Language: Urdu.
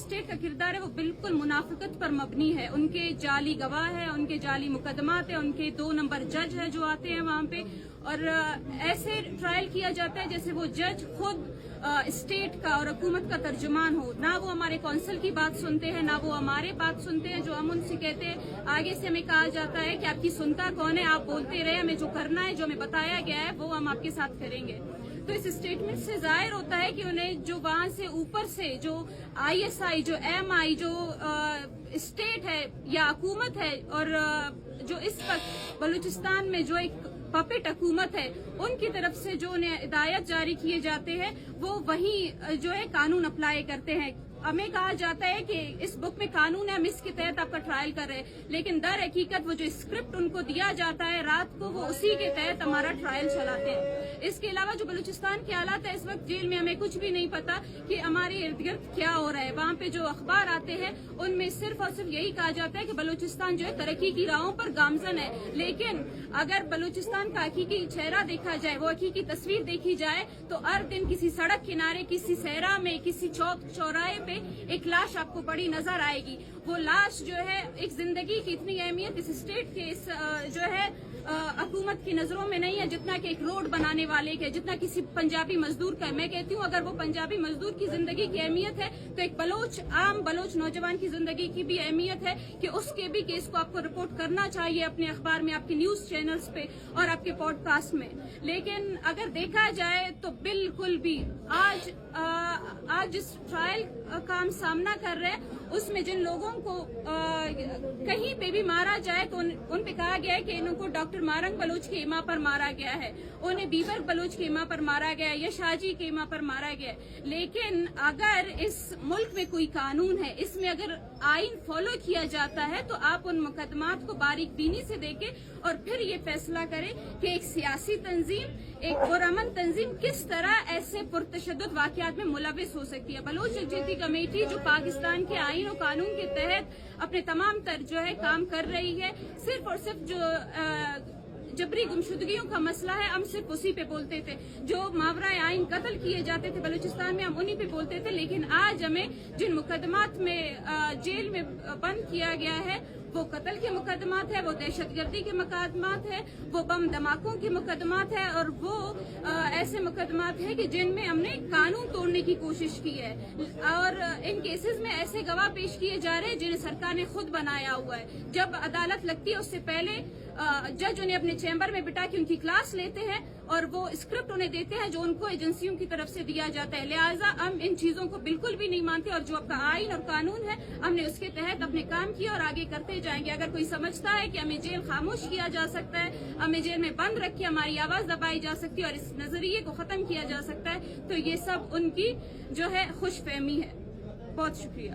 اسٹیٹ کا کردار ہے وہ بالکل منافقت پر مبنی ہے. ان کے جعلی گواہ ہے, ان کے جعلی مقدمات ہیں, ان کے 2 نمبر جج ہے جو آتے ہیں وہاں پہ, اور ایسے ٹرائل کیا جاتا ہے جیسے وہ جج خود اسٹیٹ کا اور حکومت کا ترجمان ہو. نہ وہ ہمارے کونسل کی بات سنتے ہیں, نہ وہ ہمارے بات سنتے ہیں. جو ہم ان سے کہتے ہیں, آگے سے ہمیں کہا جاتا ہے کہ آپ کی سنتا کون ہے, آپ بولتے رہے, ہمیں جو کرنا ہے, جو ہمیں بتایا گیا ہے وہ ہم آپ کے ساتھ کریں گے. تو اس اسٹیٹمنٹ سے ظاہر ہوتا ہے کہ انہیں جو وہاں سے اوپر سے جو ISI, جو MI, جو اسٹیٹ ہے یا حکومت ہے, اور جو اس وقت بلوچستان میں جو ایک پپٹ حکومت ہے, ان کی طرف سے جو انہیں ہدایت جاری کیے جاتے ہیں وہ وہی جو ہے قانون اپلائی کرتے ہیں. ہمیں کہا جاتا ہے کہ اس بک میں قانون ہے, ہم اس کے تحت آپ کا ٹرائل کر رہے ہیں, لیکن در حقیقت وہ جو اسکرپٹ ان کو دیا جاتا ہے رات کو, وہ اسی کے تحت ہمارا ٹرائل چلاتے ہیں. اس کے علاوہ جو بلوچستان کے حالات ہے اس وقت, جیل میں ہمیں کچھ بھی نہیں پتا کہ ہمارے ارد گرد کیا ہو رہا ہے. وہاں پہ جو اخبار آتے ہیں ان میں صرف اور صرف یہی کہا جاتا ہے کہ بلوچستان جو ہے ترقی کی راہوں پر گامزن ہے, لیکن اگر بلوچستان کا حقیقی چہرہ دیکھا جائے, وہ حقیقی تصویر دیکھی جائے, تو ہر دن کسی سڑک کنارے, کسی صحرا میں, کسی چوک چوراہے پہ ایک لاش آپ کو پڑی نظر آئے گی. وہ لاش جو ہے, ایک زندگی کی اتنی اہمیت اس اسٹیٹ کے اس جو ہے حکومت کی نظروں میں نہیں ہے جتنا کہ ایک روڈ بنانے والے کے, جتنا کسی پنجابی مزدور کا ہے. میں کہتی ہوں اگر وہ پنجابی مزدور کی زندگی کی اہمیت ہے تو ایک عام بلوچ نوجوان کی زندگی کی بھی اہمیت ہے کہ اس کے بھی کیس کو آپ کو رپورٹ کرنا چاہیے اپنے اخبار میں, آپ کے نیوز چینلز پہ اور آپ کے پوڈ کاسٹ میں. لیکن اگر دیکھا جائے تو بالکل بھی آج جس ٹرائل کا ہم سامنا کر رہے ہیں اس میں جن لوگوں کو کہیں پہ بھی مارا جائے تو ان پہ کہا گیا ہے کہ ان کو ڈاکٹر مارنگ بلوچ کے اماں پر مارا گیا ہے, انہیں بیبر بلوچ کے اماں پر مارا گیا ہے, یا شاجی کے اماں پر مارا گیا ہے. لیکن اگر اس ملک میں کوئی قانون ہے, اس میں اگر آئین فالو کیا جاتا ہے, تو آپ ان مقدمات کو باریک بینی سے دیکھیں اور پھر یہ فیصلہ کریں کہ ایک سیاسی تنظیم, ایک پرامن تنظیم کس طرح ایسے پرتشدد واقعات میں ملوث ہو سکتی ہے. بلوچ یکجہتی کمیٹی جو پاکستان کے آئین و قانون کے تحت اپنے تمام تر جو ہے کام کر رہی ہے, صرف اور صرف جو جبری گمشدگیوں کا مسئلہ ہے ہم صرف اسی پہ بولتے تھے. جو ماورائے آئین قتل کیے جاتے تھے بلوچستان میں, ہم انہی پہ بولتے تھے. لیکن آج ہمیں جن مقدمات میں جیل میں بند کیا گیا ہے وہ قتل کے مقدمات ہے, وہ دہشت گردی کے مقدمات ہے, وہ بم دھماکوں کے مقدمات ہے, اور وہ ایسے مقدمات ہیں کہ جن میں ہم نے قانون توڑنے کی کوشش کی ہے. اور ان کیسز میں ایسے گواہ پیش کیے جا رہے ہیں جنہیں سرکار نے خود بنایا ہوا ہے. جب عدالت لگتی ہے اس سے پہلے جج انہیں اپنے چیمبر میں بٹھا کے ان کی کلاس لیتے ہیں اور وہ اسکرپٹ انہیں دیتے ہیں جو ان کو ایجنسیوں کی طرف سے دیا جاتا ہے. لہٰذا ہم ان چیزوں کو بالکل بھی نہیں مانتے, اور جو اپنا آئین اور قانون ہے ہم نے اس کے تحت اپنے کام کیا اور آگے کرتے جائیں گے. اگر کوئی سمجھتا ہے کہ ہمیں جیل خاموش کیا جا سکتا ہے, ہمیں جیل میں بند رکھ کے ہماری آواز دبائی جا سکتی ہے اور اس نظریے کو ختم کیا جا سکتا ہے, تو یہ سب ان کی جو ہے خوش فہمی ہے. بہت شکریہ.